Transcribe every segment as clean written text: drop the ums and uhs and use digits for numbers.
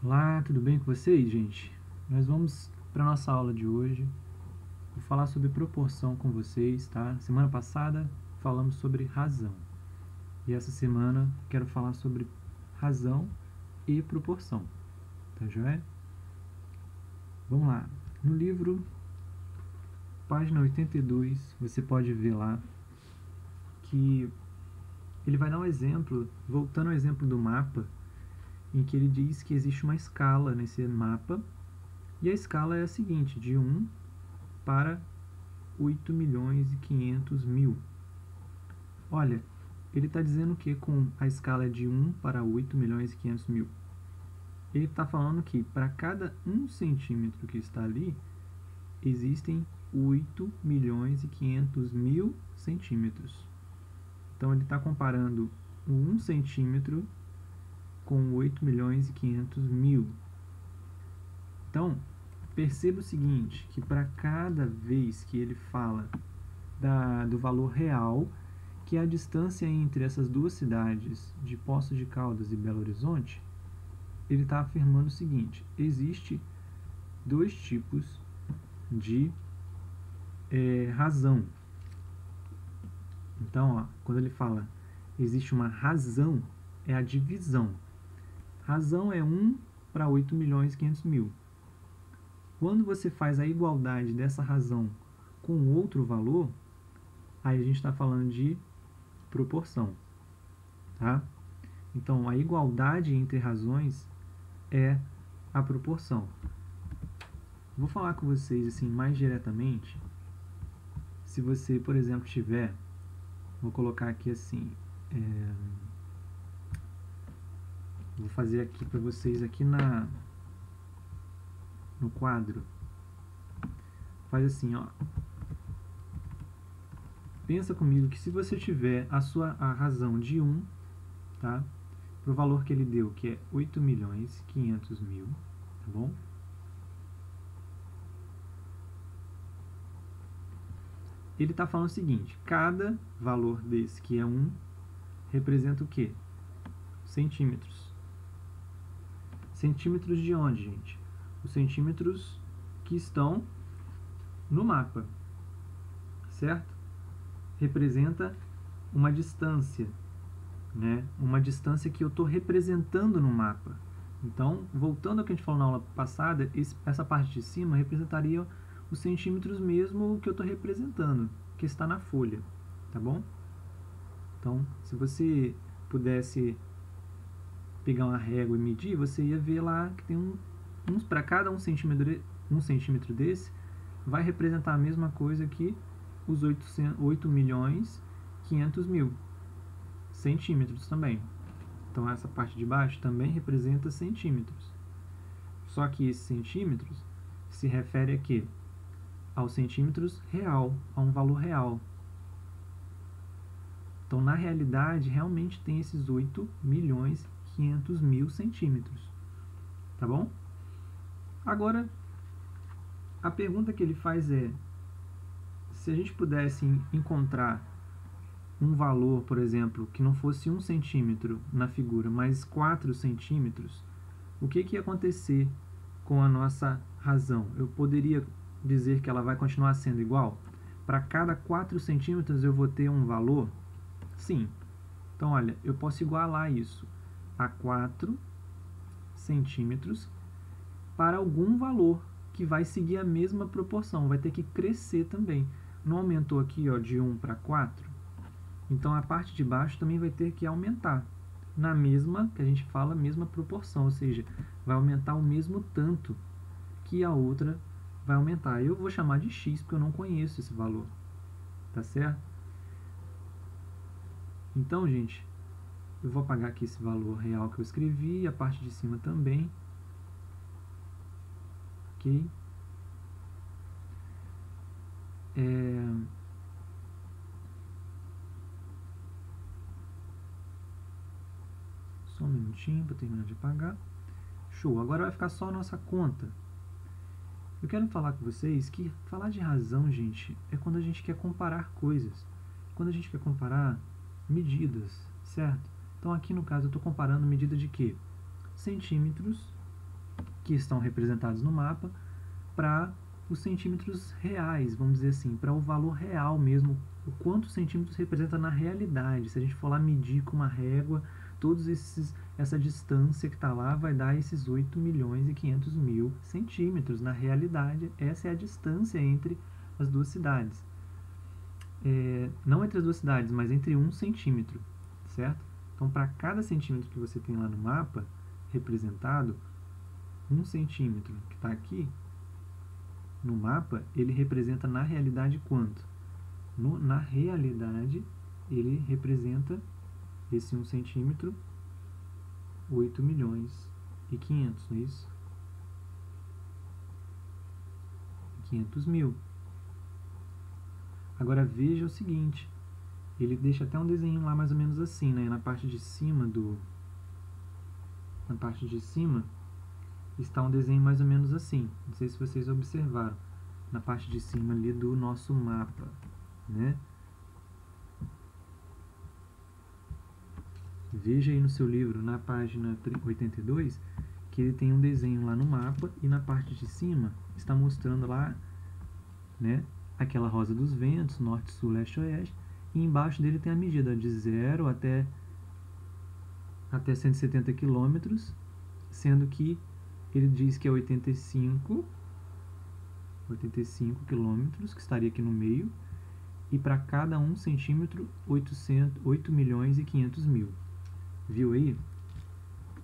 Olá, tudo bem com vocês, gente? Nós vamos para a nossa aula de hoje. Vou falar sobre proporção com vocês, tá? Semana passada falamos sobre razão. E essa semana quero falar sobre razão e proporção. Tá joia? Vamos lá. No livro, página 82, você pode ver lá que ele vai dar um exemplo, voltando ao exemplo do mapa, em que ele diz que existe uma escala nesse mapa, e a escala é a seguinte, de 1 para 8.500.000. Olha, ele está dizendo que com a escala de 1 para 8.500.000, ele está falando que para cada 1 centímetro que está ali, existem 8.500.000 centímetros. Então ele está comparando o 1 centímetro com 8.500.000. Então, perceba o seguinte, que para cada vez que ele fala do valor real, que é a distância entre essas duas cidades de Poços de Caldas e Belo Horizonte, ele está afirmando o seguinte: existe dois tipos de razão. Então, ó, quando ele fala existe uma razão, é a divisão. Razão é 1 para 8.500.000. Quando você faz a igualdade dessa razão com outro valor, aí a gente está falando de proporção, tá? Então, a igualdade entre razões é a proporção. Vou falar com vocês assim mais diretamente. Se você, por exemplo, tiver, vou colocar aqui assim, vou fazer aqui para vocês aqui no quadro. Faz assim, ó. Pensa comigo que se você tiver a razão de 1, tá? Pro valor que ele deu, que é 8.500.000, tá bom? Ele está falando o seguinte: cada valor desse, que é 1, representa o quê? Centímetros. Centímetros de onde, gente? Os centímetros que estão no mapa, certo? Representa uma distância, né? Uma distância que eu estou representando no mapa. Então, voltando ao que a gente falou na aula passada, essa parte de cima representaria os centímetros mesmo que eu estou representando, que está na folha, tá bom? Então, se você pudesse pegar uma régua e medir, você ia ver lá que tem uns para cada 1 centímetro desse, vai representar a mesma coisa que os 8.500.000 centímetros também. Então essa parte de baixo também representa centímetros. Só que esses centímetros se refere a quê? Aos centímetros real, a um valor real. Então na realidade realmente tem esses 8.500.000 centímetros. Tá bom? Agora, a pergunta que ele faz é: se a gente pudesse encontrar um valor, por exemplo, que não fosse 1 centímetro na figura, mas 4 centímetros, o que ia acontecer com a nossa razão? Eu poderia dizer que ela vai continuar sendo igual? Para cada 4 centímetros eu vou ter um valor? Sim. Então, olha, eu posso igualar isso a 4 centímetros para algum valor que vai seguir a mesma proporção, vai ter que crescer também. Não aumentou aqui, ó, de 1 para 4? Então a parte de baixo também vai ter que aumentar, na mesma, que a gente fala, mesma proporção, ou seja, vai aumentar o mesmo tanto que a outra vai aumentar. Eu vou chamar de x, porque eu não conheço esse valor, tá certo? Então, gente, eu vou apagar aqui esse valor real que eu escrevi, e a parte de cima também, ok? Só um minutinho para terminar de apagar. Show, agora vai ficar só a nossa conta. Eu quero falar com vocês que falar de razão, gente, é quando a gente quer comparar coisas. Quando a gente quer comparar medidas, certo? Então aqui no caso eu estou comparando medida de quê? Centímetros que estão representados no mapa para os centímetros reais, vamos dizer assim, para o valor real mesmo, o quanto centímetros representa na realidade. Se a gente for lá medir com uma régua, essa distância que está lá vai dar esses 8.500.000 centímetros. Na realidade, essa é a distância entre as duas cidades. Não entre as duas cidades, mas entre 1 centímetro, certo? Então, para cada centímetro que você tem lá no mapa representado, 1 centímetro que está aqui no mapa, ele representa na realidade quanto? Na realidade, ele representa esse 1 centímetro, 8.500.000, não é isso? 500.000. Agora veja o seguinte, ele deixa até um desenho lá mais ou menos assim, né? Na parte de cima está um desenho mais ou menos assim. Não sei se vocês observaram. Na parte de cima ali do nosso mapa, né? Veja aí no seu livro, na página 82, que ele tem um desenho lá no mapa e na parte de cima está mostrando lá, né, aquela rosa dos ventos, norte, sul, leste, oeste, e embaixo dele tem a medida de 0 até 170 km, sendo que ele diz que é 85 km, que estaria aqui no meio, e para cada 1 centímetro, 8.500.000. Viu aí?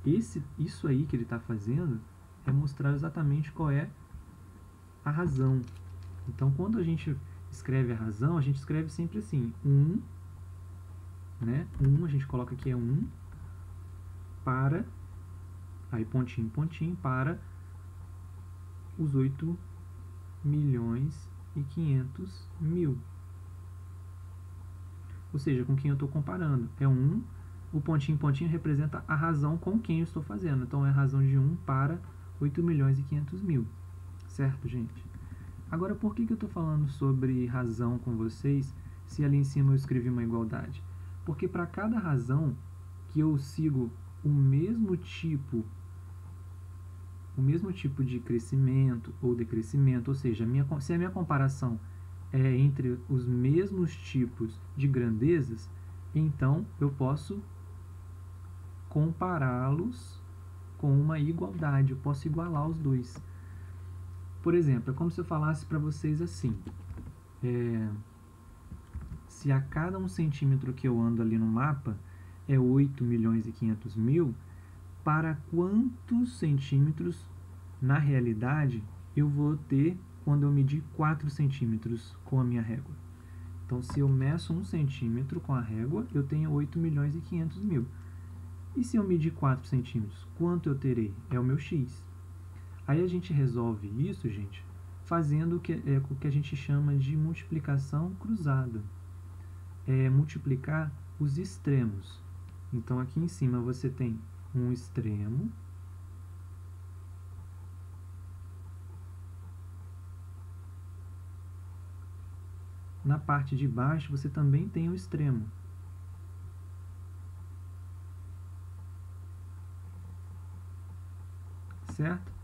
Isso aí que ele está fazendo é mostrar exatamente qual é a razão. Então, quando a gente escreve a razão, a gente escreve sempre assim, 1, né? 1, a gente coloca aqui é 1, para, aí pontinho, pontinho, para os 8.500.000. Ou seja, com quem eu estou comparando. É 1, o pontinho, pontinho representa a razão com quem eu estou fazendo. Então, é a razão de 1 para 8.500.000. Certo, gente? Agora, por que eu estou falando sobre razão com vocês, se ali em cima eu escrevi uma igualdade? Porque para cada razão que eu sigo o mesmo tipo de crescimento ou decrescimento, ou seja, se a minha comparação é entre os mesmos tipos de grandezas, então eu posso compará-los com uma igualdade, eu posso igualar os dois. Por exemplo, é como se eu falasse para vocês assim, se a cada 1 centímetro que eu ando ali no mapa é 8.500.000, para quantos centímetros, na realidade, eu vou ter quando eu medir 4 centímetros com a minha régua? Então, se eu meço 1 centímetro com a régua, eu tenho 8.500.000. E se eu medir 4 centímetros, quanto eu terei? É o meu x. Aí a gente resolve isso, gente, fazendo o que a gente chama de multiplicação cruzada. É multiplicar os extremos. Então, aqui em cima você tem um extremo, na parte de baixo você também tem o extremo. Certo?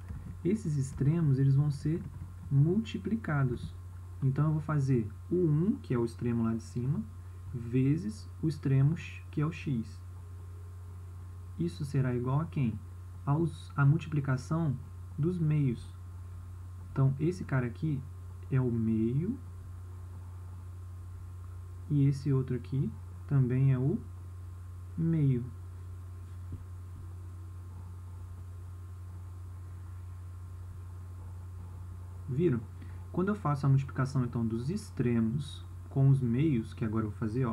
Esses extremos eles vão ser multiplicados. Então, eu vou fazer o 1, que é o extremo lá de cima, vezes o extremo, que é o x. Isso será igual a quem? A multiplicação dos meios. Então, esse cara aqui é o meio, e esse outro aqui também é o meio. Viram? Quando eu faço a multiplicação então dos extremos com os meios, que agora eu vou fazer,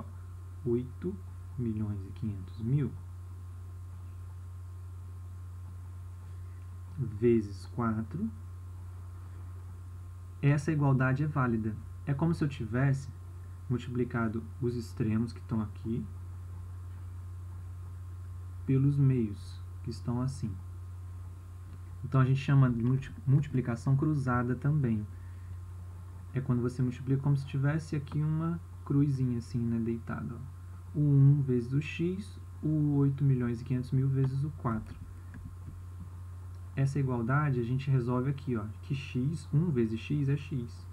8.500.000 vezes 4, essa igualdade é válida. É como se eu tivesse multiplicado os extremos que estão aqui pelos meios, que estão assim. Então, a gente chama de multiplicação cruzada também. É quando você multiplica como se tivesse aqui uma cruzinha assim, né, deitada. O 1 vezes o x, o 8.500.000 vezes o 4. essa igualdade a gente resolve aqui, ó, que x, 1 vezes x é x.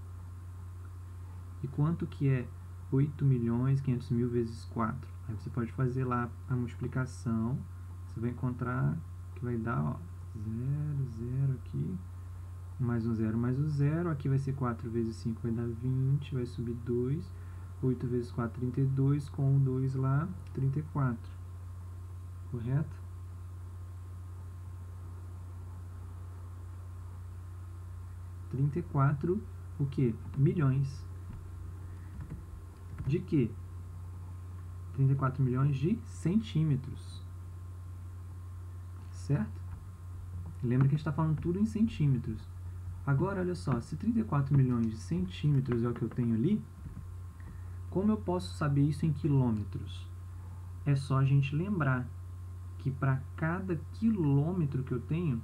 E quanto que é 8.500.000 vezes 4? Aí você pode fazer lá a multiplicação, você vai encontrar que vai dar, ó, 0, 0 aqui, mais um 0, mais um 0, aqui vai ser 4 vezes 5, vai dar 20, vai subir 2, 8 vezes 4, 32, com o 2 lá, 34, correto? O que? Milhões. De quê? 34 milhões de centímetros. Certo? Lembra que a gente está falando tudo em centímetros. Agora, olha só, se 34 milhões de centímetros é o que eu tenho ali, como eu posso saber isso em quilômetros? É só a gente lembrar que para cada quilômetro que eu tenho,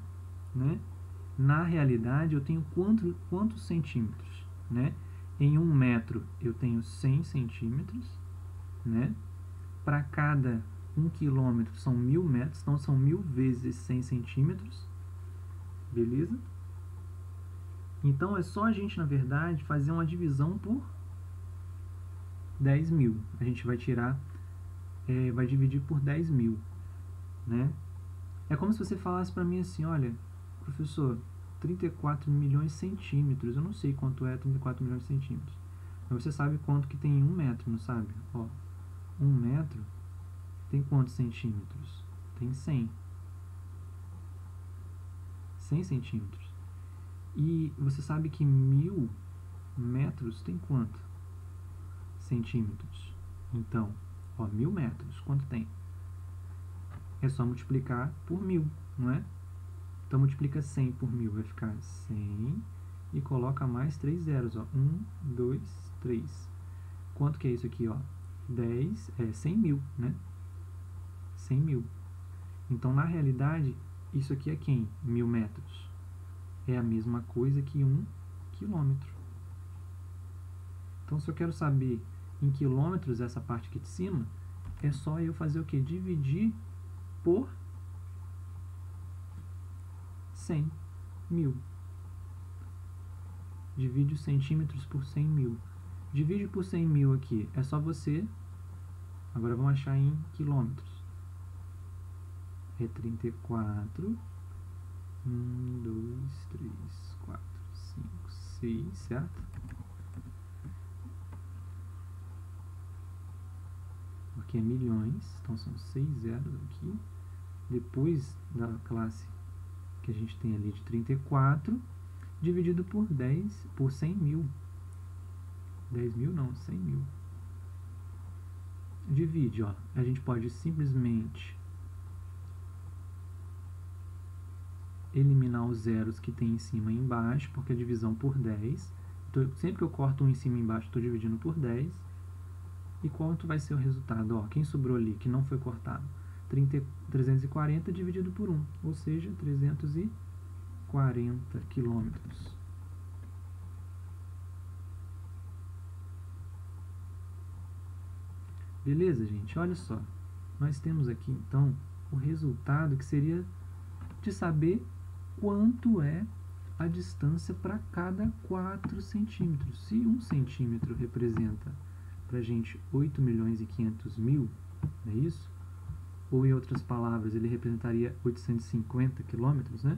né, na realidade eu tenho quantos centímetros, né? Em 1 metro eu tenho 100 centímetros, né? Para cada 1 quilômetro são 1.000 metros, então são 1.000 vezes 100 centímetros, beleza? Então é só a gente, na verdade, fazer uma divisão por 10.000. A gente vai tirar, vai dividir por 10.000, né? É como se você falasse para mim assim, olha, professor, 34 milhões de centímetros, eu não sei quanto é 34 milhões de centímetros, mas você sabe quanto que tem 1 metro, não sabe? Ó, 1 metro tem quantos centímetros? Tem 100. 100 centímetros. E você sabe que 1.000 metros tem quanto? Centímetros. Então, ó, 1.000 metros, quanto tem? É só multiplicar por 1.000, não é? Então, multiplica 100 por 1.000, vai ficar 100 e coloca mais 3 zeros, ó. 1, 2, 3. Quanto que é isso aqui, ó? 10, 100.000, né? 100.000. Então, na realidade, isso aqui é quem? 1.000 metros. É a mesma coisa que 1 quilômetro. Então, se eu quero saber em quilômetros essa parte aqui de cima, é só eu fazer o quê? Dividir por 100.000. Divide os centímetros por 100.000. Divide por 100.000 aqui. É só você... Agora vamos achar em quilômetros. É 34. 1, 2, 3, 4, 5, 6, certo? Porque é milhões, então são 6 zeros aqui. Depois da classe que a gente tem ali de 34, dividido por 10, por 100.000. 10.000 não, 100.000. Divide, ó. A gente pode simplesmente eliminar os zeros que tem em cima e embaixo, porque é divisão por 10. Então, sempre que eu corto um em cima e embaixo, estou dividindo por 10. E quanto vai ser o resultado? Ó, quem sobrou ali, que não foi cortado? 340 dividido por 1, ou seja, 340 quilômetros. Beleza, gente? Olha só. Nós temos aqui, então, o resultado que seria de saber quanto é a distância para cada 4 centímetros. Se 1 centímetro representa para a gente 8.500.000, não é isso? Ou, em outras palavras, ele representaria 850 quilômetros, né?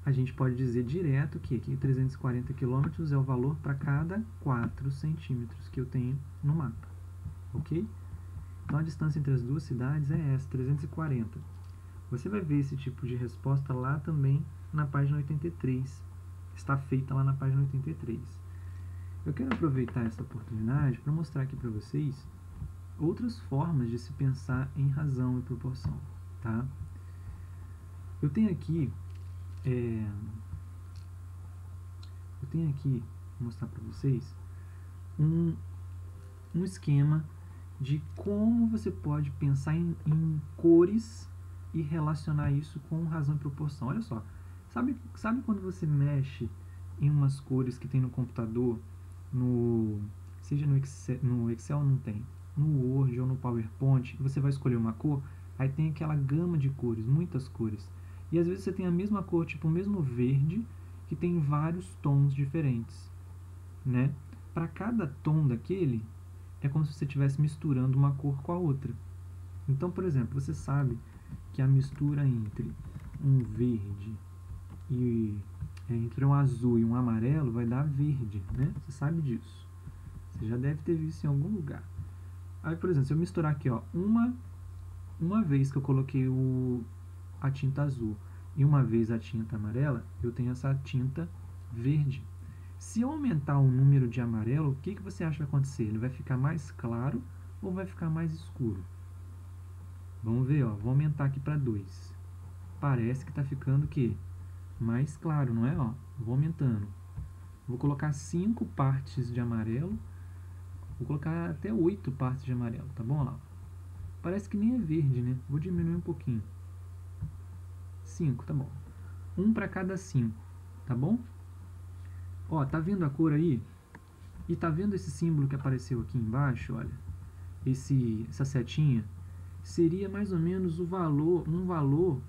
A gente pode dizer direto que aqui 340 quilômetros é o valor para cada 4 centímetros que eu tenho no mapa, ok? Então, a distância entre as duas cidades é essa, 340. Você vai ver esse tipo de resposta lá também na página 83. Está feita lá na página 83. Eu quero aproveitar essa oportunidade para mostrar aqui para vocês outras formas de se pensar em razão e proporção, tá? Eu tenho aqui, vou mostrar para vocês um esquema de como você pode pensar em cores e relacionar isso com razão e proporção. Olha só, sabe quando você mexe em umas cores que tem no computador, seja no Excel não tem, no Word ou no PowerPoint, você vai escolher uma cor, Aí tem aquela gama de cores, muitas cores. E às vezes você tem a mesma cor, tipo o mesmo verde, que tem vários tons diferentes, né? Para cada tom daquele, é como se você estivesse misturando uma cor com a outra. Então, por exemplo, você sabe que a mistura entre um verde e entre um azul e um amarelo vai dar verde, né? Você sabe disso. Você já deve ter visto em algum lugar. Aí, por exemplo, se eu misturar aqui, ó, uma vez que eu coloquei a tinta azul e uma vez a tinta amarela, eu tenho essa tinta verde. Se eu aumentar o número de amarelo, o que você acha que vai acontecer? Ele vai ficar mais claro ou vai ficar mais escuro? Vamos ver, ó, vou aumentar aqui para 2. Parece que está ficando o quê? Mais claro, não é? Ó, vou aumentando. Vou colocar 5 partes de amarelo. Vou colocar até 8 partes de amarelo, tá bom? Olha lá. Parece que nem é verde, né? Vou diminuir um pouquinho. 5, tá bom. 1 para cada 5, tá bom? Ó, tá vendo a cor aí? E tá vendo esse símbolo que apareceu aqui embaixo, olha? Essa setinha seria mais ou menos um valor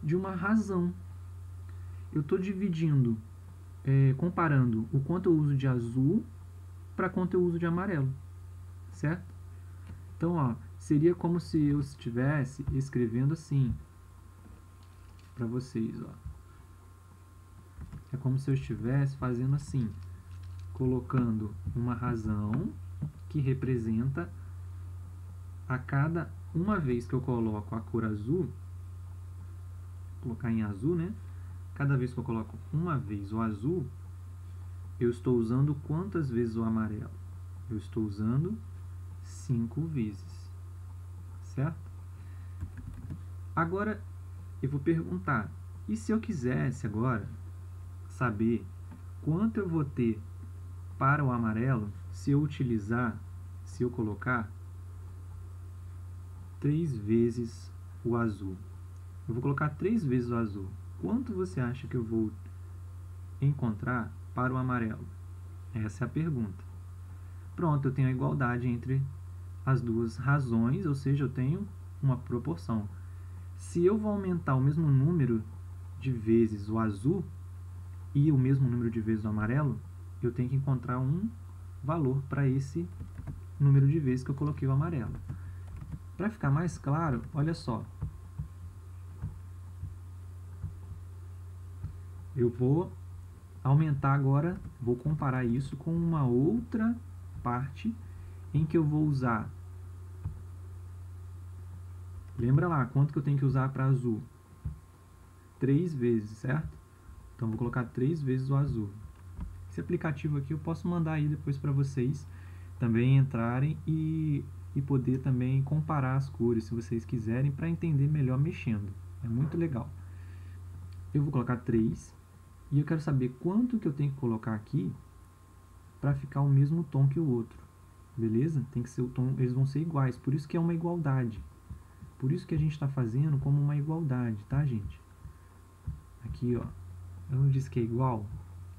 de uma razão. Eu estou dividindo, comparando o quanto eu uso de azul para quanto eu uso de amarelo, certo? Então, ó, seria como se eu estivesse escrevendo assim para vocês, ó. É como se eu estivesse fazendo assim, colocando uma razão que representa a cada uma vez que eu coloco a cor azul, vou colocar em azul, né? Cada vez que eu coloco uma vez o azul, eu estou usando quantas vezes o amarelo? Eu estou usando 5 vezes, certo? Agora, eu vou perguntar, e se eu quisesse agora saber quanto eu vou ter para o amarelo se eu colocar 3 vezes o azul? Eu vou colocar 3 vezes o azul. Quanto você acha que eu vou encontrar para o amarelo? Essa é a pergunta. Pronto, eu tenho a igualdade entre as duas razões, ou seja, eu tenho uma proporção. Se eu vou aumentar o mesmo número de vezes o azul e o mesmo número de vezes o amarelo, eu tenho que encontrar um valor para esse número de vezes que eu coloquei o amarelo. Para ficar mais claro, olha só. Eu vou aumentar agora, vou comparar isso com uma outra parte em que eu vou usar. Lembra lá, quanto que eu tenho que usar para azul? 3 vezes, certo? Então, vou colocar 3 vezes o azul. Esse aplicativo aqui eu posso mandar aí depois para vocês também entrarem e poder também comparar as cores, se vocês quiserem, para entender melhor mexendo. É muito legal. Eu vou colocar 3 e eu quero saber quanto que eu tenho que colocar aqui para ficar o mesmo tom que o outro. Beleza? Tem que ser o tom, eles vão ser iguais, por isso que é uma igualdade. Por isso que a gente está fazendo como uma igualdade, tá, gente? Aqui, ó, eu não disse que é igual.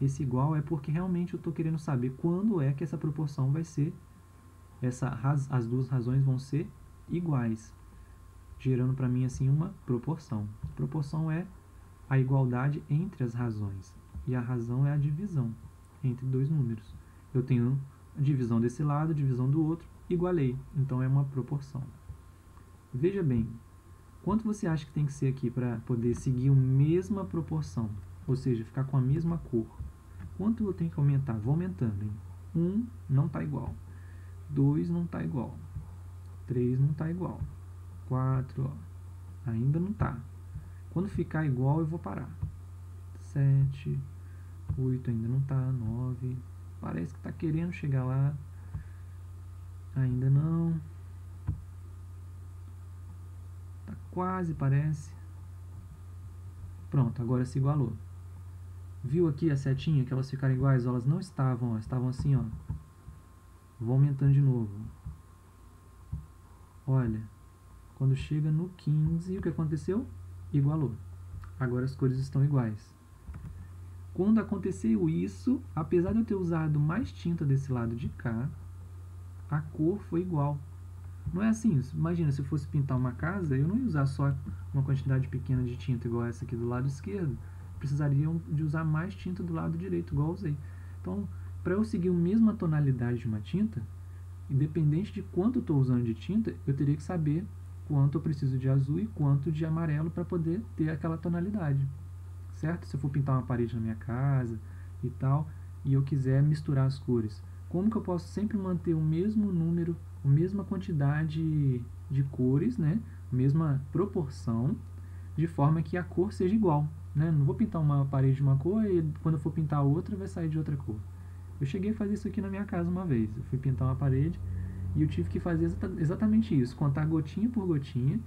Esse igual é porque realmente eu estou querendo saber quando é que essa proporção vai ser, as duas razões vão ser iguais, gerando para mim assim uma proporção. Proporção é a igualdade entre as razões, e a razão é a divisão entre dois números. Eu tenho a divisão desse lado, a divisão do outro, igualei, então é uma proporção. Veja bem, quanto você acha que tem que ser aqui para poder seguir a mesma proporção, ou seja, ficar com a mesma cor? Quanto eu tenho que aumentar? Vou aumentando, hein? 1 não está igual, 2 não está igual, 3 não está igual, 4 ó, ainda não está. Quando ficar igual eu vou parar. 7, 8 ainda não está, 9, parece que está querendo chegar lá, ainda não, está quase, parece. Pronto, agora se igualou. Viu aqui a setinha que elas ficaram iguais? Elas não estavam, ó, estavam assim, ó. Vou aumentando de novo. Olha, quando chega no 15, o que aconteceu? Igualou. Agora as cores estão iguais. Quando aconteceu isso, apesar de eu ter usado mais tinta desse lado de cá, a cor foi igual. Não é assim. Imagina, se eu fosse pintar uma casa, eu não ia usar só uma quantidade pequena de tinta igual essa aqui do lado esquerdo. Precisariam de usar mais tinta do lado direito, igual eu usei. Então, para eu seguir a mesma tonalidade de uma tinta, independente de quanto eu estou usando de tinta, eu teria que saber quanto eu preciso de azul e quanto de amarelo para poder ter aquela tonalidade, certo? Se eu for pintar uma parede na minha casa e tal, e eu quiser misturar as cores, como que eu posso sempre manter o mesmo número, a mesma quantidade de cores, né? A mesma proporção, de forma que a cor seja igual, né? Não vou pintar uma parede de uma cor e quando eu for pintar outra vai sair de outra cor. Eu cheguei a fazer isso aqui na minha casa uma vez. Eu fui pintar uma parede e eu tive que fazer exatamente isso, contar gotinha por gotinha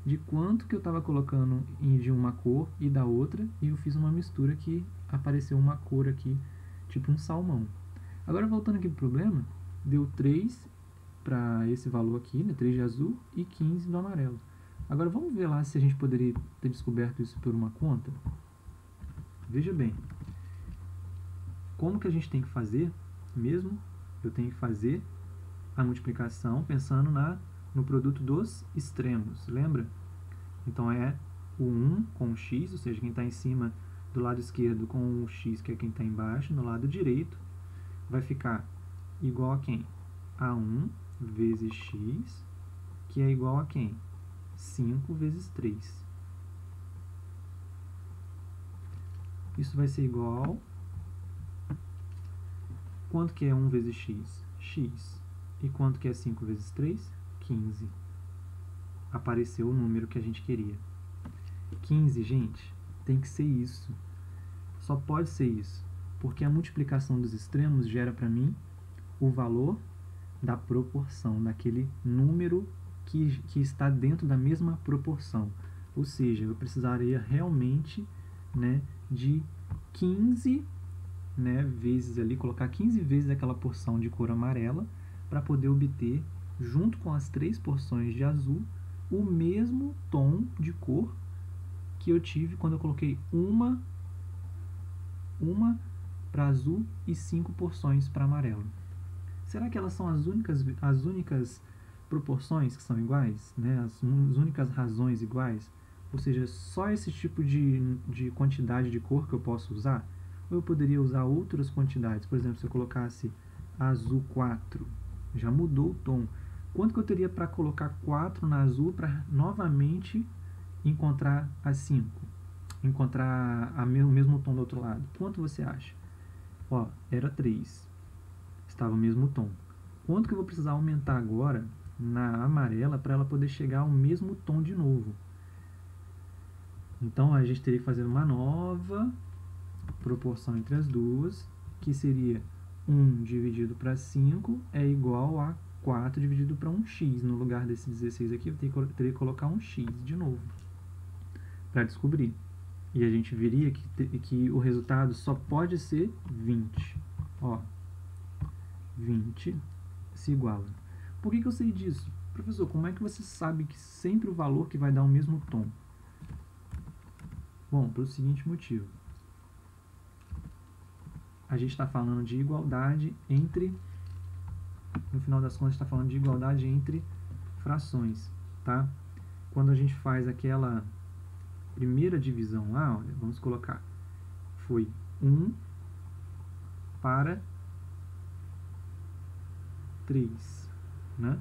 de quanto que eu estava colocando de uma cor e da outra, e eu fiz uma mistura que apareceu uma cor aqui, tipo um salmão. Agora voltando aqui pro problema, deu 3 para esse valor aqui, né, 3 de azul e 15 do amarelo. Agora vamos ver lá se a gente poderia ter descoberto isso por uma conta. Veja bem, como que a gente tem que fazer mesmo? Eu tenho que fazer a multiplicação pensando no produto dos extremos, lembra? Então é o 1 com o x, ou seja, quem está em cima do lado esquerdo com o x, que é quem está embaixo, no lado direito, vai ficar igual a quem? A 1 vezes x, que é igual a quem? 5 vezes 3. Isso vai ser igual... Quanto que é 1 vezes x? X. E quanto que é 5 vezes 3? 15. Apareceu o número que a gente queria. 15, gente, tem que ser isso. Só pode ser isso. Porque a multiplicação dos extremos gera para mim o valor da proporção, daquele número que está dentro da mesma proporção. Ou seja, eu precisaria realmente, né, de 15, né, vezes ali, colocar 15 vezes aquela porção de cor amarela para poder obter, junto com as 3 porções de azul, o mesmo tom de cor que eu tive quando eu coloquei uma para azul e 5 porções para amarelo. Será que elas são as únicas proporções que são iguais, né? As únicas razões iguais? Ou seja, só esse tipo de quantidade de cor que eu posso usar? Ou eu poderia usar outras quantidades? Por exemplo, se eu colocasse azul 4, já mudou o tom. Quanto que eu teria para colocar 4 na azul para novamente encontrar as 5? Encontrar o mesmo tom do outro lado? Quanto você acha? Ó, era 3. Estava o mesmo tom. Quanto que eu vou precisar aumentar agora na amarela para ela poder chegar ao mesmo tom de novo? Então a gente teria que fazer uma nova proporção entre as duas, que seria 1 dividido para 5 é igual a 4 dividido para 1x. No lugar desse 16 aqui, eu teria que colocar 1x de novo para descobrir. E a gente veria que o resultado só pode ser 20. Ó, 20 se iguala. Por que eu sei disso? Professor, como é que você sabe que sempre o valor que vai dar o mesmo tom? Bom, pelo seguinte motivo. A gente está falando de igualdade entre... No final das contas, está falando de igualdade entre frações, tá? Quando a gente faz aquela primeira divisão lá, olha, vamos colocar, foi 1 para 3, né?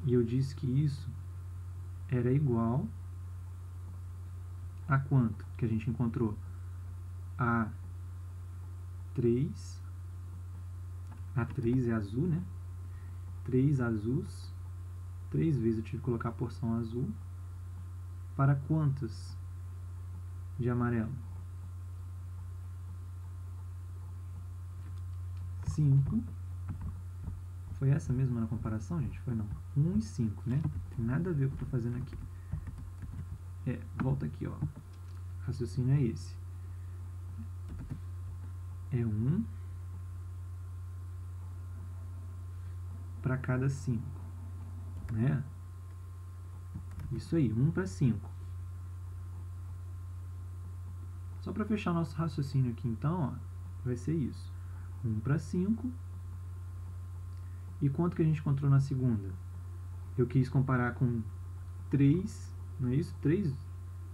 E eu disse que isso era igual a quanto que a gente encontrou? A 3 é azul, né? 3 azuis, 3 vezes eu tive que colocar a porção azul, para quantos de amarelo? 5. Foi essa mesma na comparação, gente? Foi não. 1 e 5, né? Não tem nada a ver com o que eu estou fazendo aqui. Volta aqui, ó. O raciocínio é esse. É 1 para cada 5, né? Isso aí, 1 para 5. Só para fechar nosso raciocínio aqui, então, ó, vai ser isso. 1 para 5 E quanto que a gente encontrou na segunda? Eu quis comparar com 3, não é isso? 3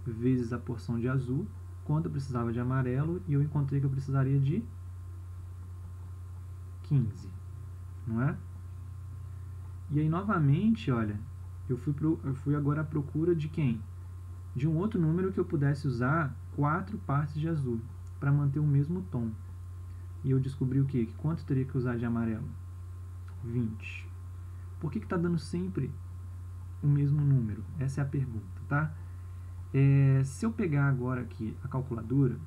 vezes a porção de azul, quando eu precisava de amarelo, e eu encontrei que eu precisaria de 15, não é? E aí, novamente, olha, eu fui agora à procura de quem? De um outro número que eu pudesse usar 4 partes de azul, para manter o mesmo tom. E eu descobri o quê? Que quanto eu teria que usar de amarelo? 20. Por que está dando sempre o mesmo número? Essa é a pergunta, tá? Se eu pegar agora aqui a calculadora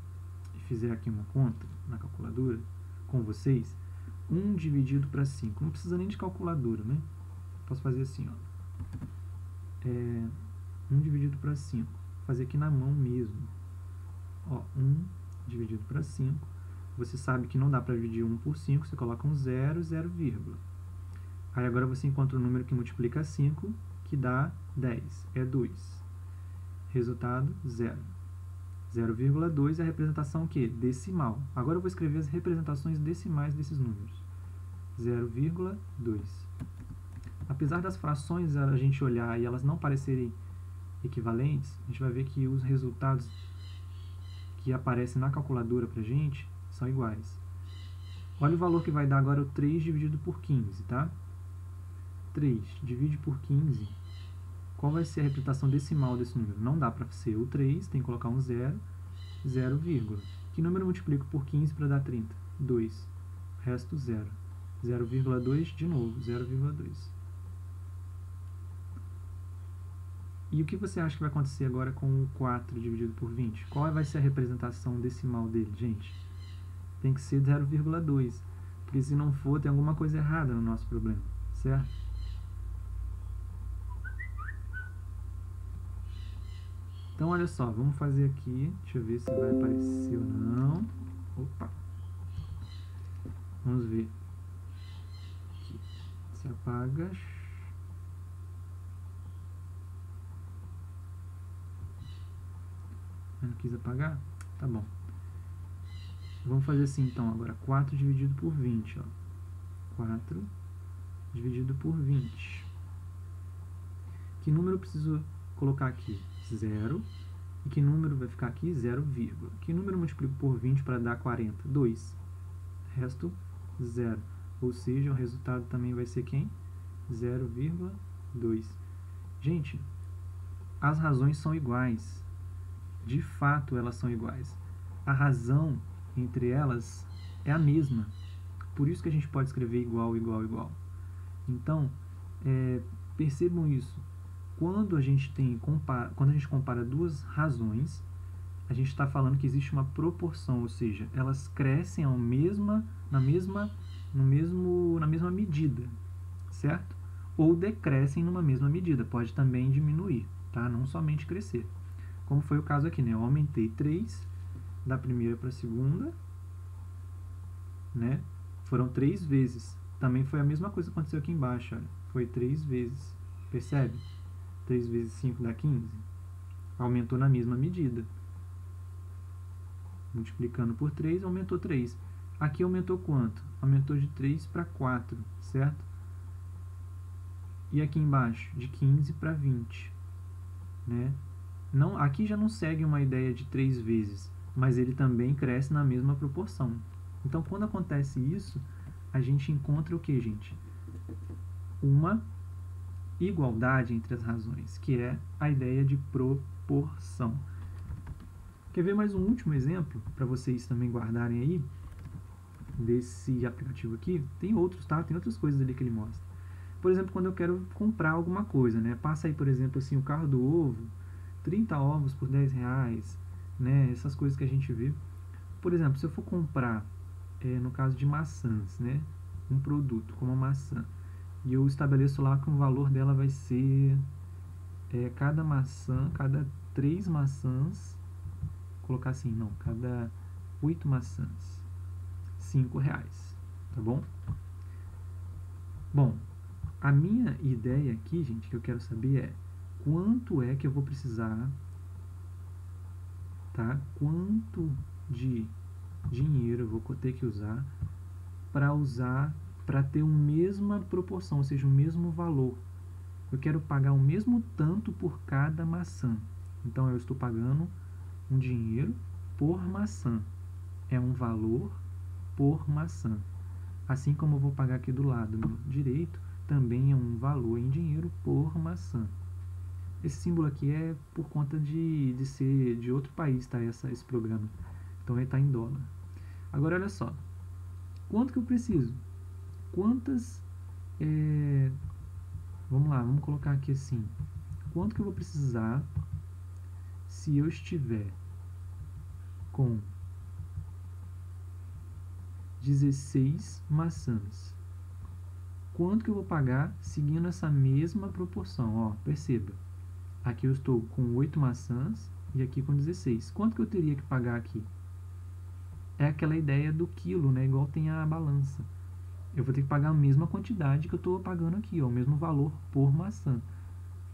e fizer aqui uma conta na calculadora com vocês, 1 dividido para 5, não precisa nem de calculadora, né? Posso fazer assim, ó. 1 dividido para 5, vou fazer aqui na mão mesmo. Ó, 1 dividido para 5, você sabe que não dá para dividir 1 por 5, você coloca um 0, 0, vírgula. Aí agora você encontra o número que multiplica 5, que dá 10, é 2. Resultado, 0. 0,2 é a representação que? Decimal. Agora eu vou escrever as representações decimais desses números. 0,2. Apesar das frações a gente olhar e elas não parecerem equivalentes, a gente vai ver que os resultados que aparecem na calculadora pra gente são iguais. Olha o valor que vai dar agora o 3 dividido por 15, tá? 3 divide por 15. Qual vai ser a representação decimal desse número? Não dá para ser o 3, tem que colocar um 0, 0, vírgula. Que número eu multiplico por 15 para dar 30? 2. Resto 0. 0,2 de novo, 0,2. E o que você acha que vai acontecer agora com o 4 dividido por 20? Qual vai ser a representação decimal dele, gente? Tem que ser 0,2. Porque se não for, tem alguma coisa errada no nosso problema, certo? Então, olha só, vamos fazer aqui, deixa eu ver se vai aparecer ou não. Opa! Vamos ver. Aqui. Se apaga. Eu não quis apagar? Tá bom. Vamos fazer assim, então, agora. 4 dividido por 20, ó. 4 dividido por 20. Que número eu preciso colocar aqui? 0. E que número vai ficar aqui? 0, vírgula. Que número eu multiplico por 20 para dar 40? 2. Resto 0. Ou seja, o resultado também vai ser quem? 0,2. Gente, as razões são iguais. De fato, elas são iguais. A razão entre elas é a mesma. Por isso que a gente pode escrever igual, igual, igual. Então, percebam isso. Quando a gente compara duas razões, a gente está falando que existe uma proporção, ou seja, elas crescem na mesma medida, certo? Ou decrescem numa mesma medida, pode também diminuir, tá? Não somente crescer. Como foi o caso aqui, né? Eu aumentei 3 da primeira para a segunda, né? Foram 3 vezes. Também foi a mesma coisa que aconteceu aqui embaixo, olha. Foi 3 vezes. Percebe? 3 vezes 5 dá 15. Aumentou na mesma medida. Multiplicando por 3, aumentou 3. Aqui aumentou quanto? Aumentou de 3 para 4, certo? E aqui embaixo, de 15 para 20. Né? Não, aqui já não segue uma ideia de 3 vezes, mas ele também cresce na mesma proporção. Então, quando acontece isso, a gente encontra o que, gente? Uma igualdade entre as razões, que é a ideia de proporção. Quer ver mais um último exemplo, para vocês também guardarem aí, desse aplicativo aqui? Tem outros, tá? Tem outras coisas ali que ele mostra. Por exemplo, quando eu quero comprar alguma coisa, né? Passa aí, por exemplo, assim, o carro do ovo, 30 ovos por 10 reais, né? Essas coisas que a gente vê. Por exemplo, se eu for comprar, no caso de maçãs, né? Um produto como a maçã, e eu estabeleço lá que o valor dela vai ser cada maçã, cada 3 maçãs, colocar assim, não, cada 8 maçãs, 5 reais, tá bom? Bom, a minha ideia aqui, gente, que eu quero saber é quanto é que eu vou precisar, tá? Quanto de dinheiro eu vou ter que usar para usar para ter a mesma proporção, ou seja, o mesmo valor. Eu quero pagar o mesmo tanto por cada maçã. Então, eu estou pagando um dinheiro por maçã. É um valor por maçã. Assim como eu vou pagar aqui do lado direito, também é um valor em dinheiro por maçã. Esse símbolo aqui é por conta de ser de outro país, tá? Esse programa. Então, ele está em dólar. Agora, olha só. Quanto que eu preciso? Quantas... vamos lá, vamos colocar aqui assim. Quanto que eu vou precisar se eu estiver com 16 maçãs? Quanto que eu vou pagar seguindo essa mesma proporção? Ó, perceba. Aqui eu estou com 8 maçãs e aqui com 16. Quanto que eu teria que pagar aqui? É aquela ideia do quilo, né? Igual tem a balança. Eu vou ter que pagar a mesma quantidade que eu estou pagando aqui, ó, o mesmo valor por maçã.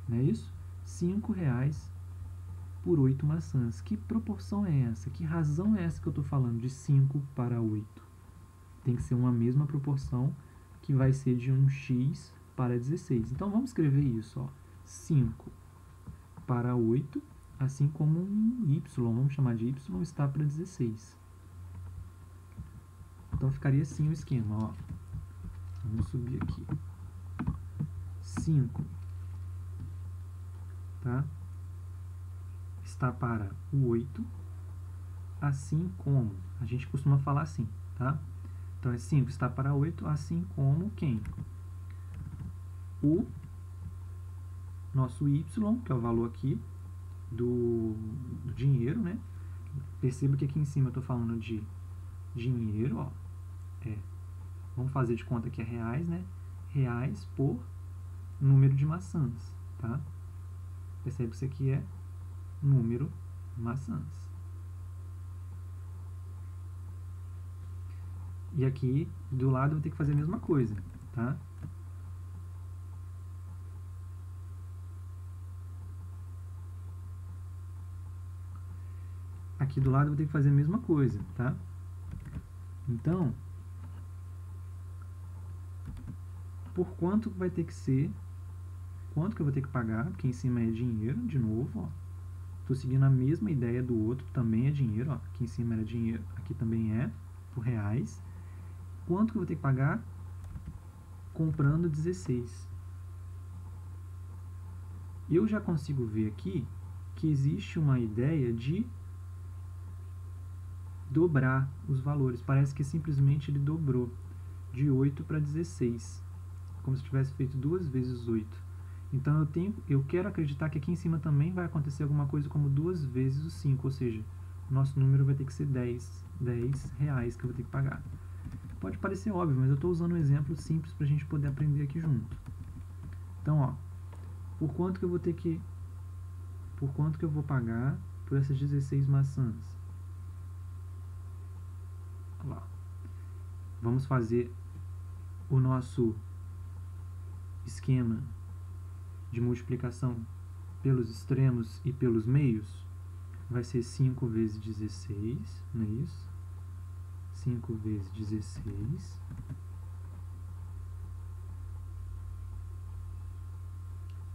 Não é isso? R$5 por 8 maçãs. Que proporção é essa? Que razão é essa que eu estou falando de 5 para 8? Tem que ser uma mesma proporção que vai ser de um x para 16. Então, vamos escrever isso. Ó. 5 para 8, assim como um y, vamos chamar de y, está para 16. Então, ficaria assim o esquema. Ó. Vamos subir aqui. 5, tá? Está para o 8, assim como, a gente costuma falar assim, tá? Então, é 5 está para 8, assim como quem? O nosso y, que é o valor aqui do dinheiro, né? Perceba que aqui em cima eu estou falando de dinheiro, ó. Vamos fazer de conta que é reais, né? Reais por número de maçãs, tá? Percebe que isso aqui é número maçãs. E aqui, do lado, eu vou ter que fazer a mesma coisa, tá? Aqui do lado eu vou ter que fazer a mesma coisa, tá? Então, por quanto vai ter que ser, quanto que eu vou ter que pagar, porque em cima é dinheiro, de novo, ó. Estou seguindo a mesma ideia do outro, também é dinheiro, ó. Aqui em cima era dinheiro, aqui também é, por reais. Quanto que eu vou ter que pagar? Comprando 16. Eu já consigo ver aqui que existe uma ideia de dobrar os valores. Parece que simplesmente ele dobrou de 8 para 16, como se tivesse feito 2 vezes 8. Então eu quero acreditar que aqui em cima também vai acontecer alguma coisa como 2 vezes o 5, ou seja, o nosso número vai ter que ser 10 reais que eu vou ter que pagar. Pode parecer óbvio, mas eu estou usando um exemplo simples para a gente poder aprender aqui junto. Então, ó, por quanto que eu vou pagar por essas 16 maçãs? Olha lá. Vamos fazer o nosso esquema de multiplicação pelos extremos e pelos meios. Vai ser 5 vezes 16, não é isso? 5 vezes 16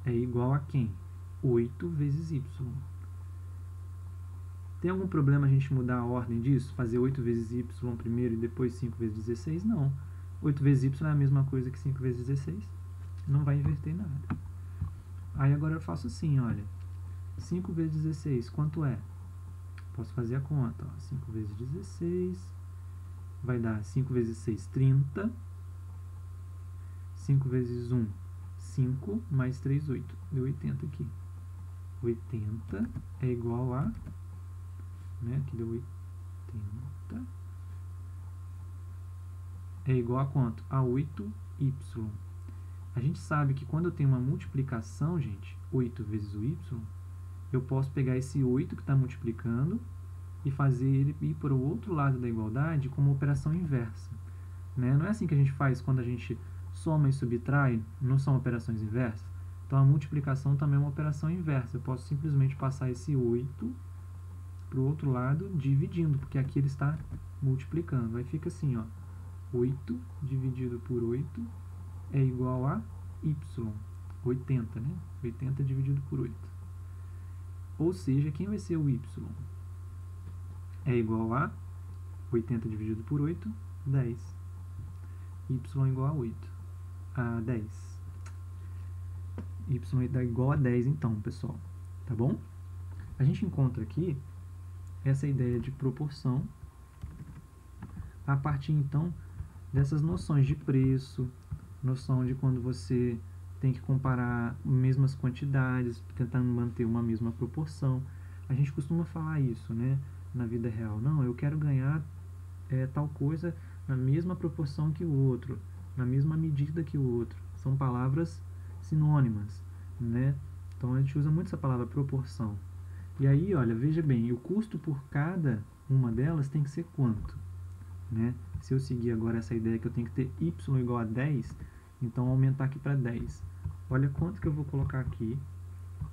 é igual a quem? 8 vezes y. Tem algum problema a gente mudar a ordem disso? Fazer 8 vezes y primeiro e depois 5 vezes 16? Não. 8 vezes y é a mesma coisa que 5 vezes 16. Não vai inverter nada. Aí agora eu faço assim, olha. 5 vezes 16, quanto é? Posso fazer a conta. Ó. 5 vezes 16 vai dar 5 vezes 6, 30. 5 vezes 1, 5, mais 3, 8. Deu 80 aqui. 80 é igual a... Né? Aqui deu 80. É igual a quanto? A 8y. A gente sabe que quando eu tenho uma multiplicação, gente, 8 vezes o y, eu posso pegar esse 8 que está multiplicando e fazer ele ir para o outro lado da igualdade como operação inversa. Né? Não é assim que a gente faz quando a gente soma e subtrai, não são operações inversas? Então, a multiplicação também é uma operação inversa. Eu posso simplesmente passar esse 8 para o outro lado dividindo, porque aqui ele está multiplicando. Aí fica assim, ó, 8 dividido por 8 é igual a y. 80, né? 80 dividido por 8. Ou seja, quem vai ser o y? É igual a 80 dividido por 8, 10. Y igual a 8. A 10. Y dá igual a 10, então, pessoal. Tá bom? A gente encontra aqui essa ideia de proporção a partir, então, dessas noções de preço, noção de quando você tem que comparar mesmas quantidades, tentando manter uma mesma proporção. A gente costuma falar isso, né, na vida real. Não, eu quero ganhar tal coisa na mesma proporção que o outro, na mesma medida que o outro. São palavras sinônimas, né? Então a gente usa muito essa palavra proporção. E aí, olha, veja bem, o custo por cada uma delas tem que ser quanto? Né? Se eu seguir agora essa ideia que eu tenho que ter y igual a 10, então aumentar aqui para 10. Olha quanto que eu vou colocar aqui,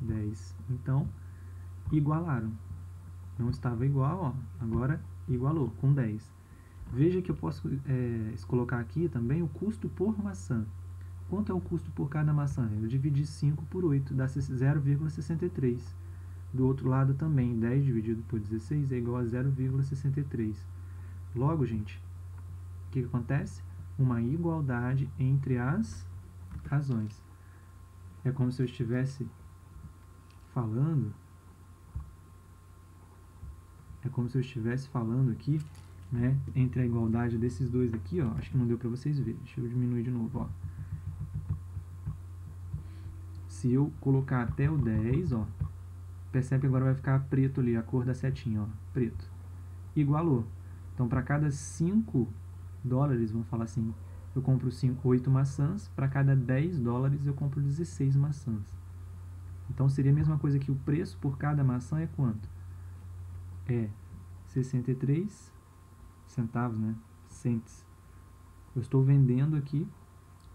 10. Então, igualaram. Não estava igual, ó, agora igualou com 10. Veja que eu posso colocar aqui também o custo por maçã. Quanto é o custo por cada maçã? Eu dividi 5 por 8, dá 0,63. Do outro lado também, 10 dividido por 16 é igual a 0,63. Logo, gente, o que acontece? Uma igualdade entre as razões. É como se eu estivesse falando... aqui, né, entre a igualdade desses dois aqui, ó. Acho que não deu para vocês verem. Deixa eu diminuir de novo, ó. Se eu colocar até o 10, ó, percebe que agora vai ficar preto ali, a cor da setinha, ó, preto. Igualou. Então, para cada 5 dólares, vamos falar assim, eu compro 8 maçãs, para cada 10 dólares eu compro 16 maçãs. Então, seria a mesma coisa que o preço por cada maçã é quanto? É 63 centavos, né? Cents. Eu estou vendendo aqui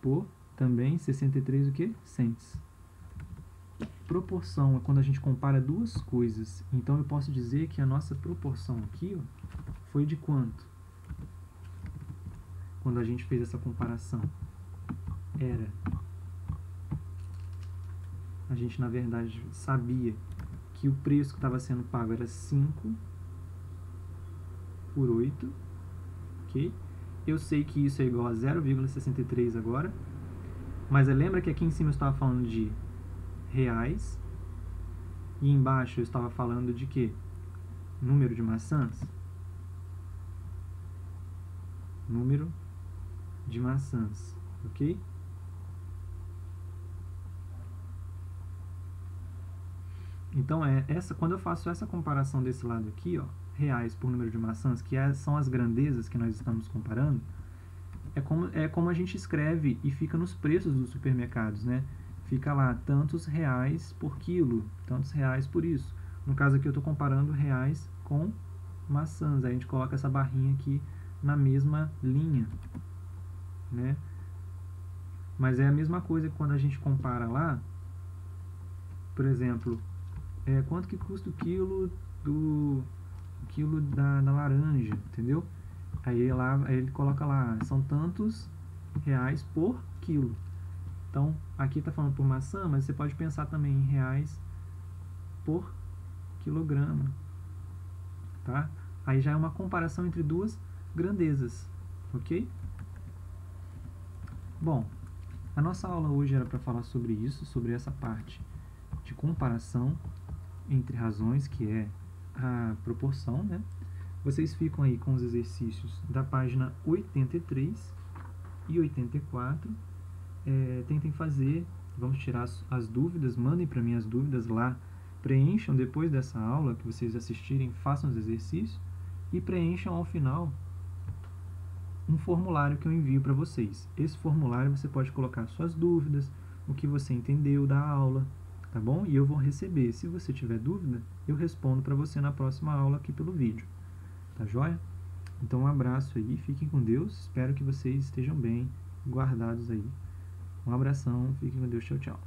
por também 63 o quê? Cents. Proporção é quando a gente compara duas coisas. Então eu posso dizer que a nossa proporção aqui, ó, foi de quanto? Quando a gente fez essa comparação, a gente na verdade sabia que o preço que estava sendo pago era 5 por 8, ok? Eu sei que isso é igual a 0,63 agora, mas lembra que aqui em cima eu estava falando de reais e embaixo eu estava falando de quê? Número de maçãs? Número de maçãs, ok? Então, quando eu faço essa comparação desse lado aqui, ó, reais por número de maçãs, que são as grandezas que nós estamos comparando, é como a gente escreve e fica nos preços dos supermercados, né? Fica lá, tantos reais por quilo, tantos reais por isso. No caso aqui eu estou comparando reais com maçãs, aí a gente coloca essa barrinha aqui na mesma linha, né? Mas é a mesma coisa que quando a gente compara lá, por exemplo, quanto que custa o quilo da laranja, entendeu? Aí ele coloca lá, são tantos reais por quilo. Então, aqui está falando por maçã, mas você pode pensar também em reais por quilograma, tá? Aí já é uma comparação entre duas grandezas, ok? Bom, a nossa aula hoje era para falar sobre isso, sobre essa parte de comparação entre razões, que é a proporção, né? Vocês ficam aí com os exercícios da página 83 e 84. Tentem fazer, vamos tirar as dúvidas, mandem para mim as dúvidas lá, preencham depois dessa aula que vocês assistirem, façam os exercícios e preencham ao final um formulário que eu envio para vocês. Esse formulário você pode colocar suas dúvidas, o que você entendeu da aula, tá bom? E eu vou receber. Se você tiver dúvida, eu respondo para você na próxima aula aqui pelo vídeo. Tá joia? Então um abraço aí, fiquem com Deus, espero que vocês estejam bem, guardados aí. Um abração, fiquem com Deus, tchau, tchau.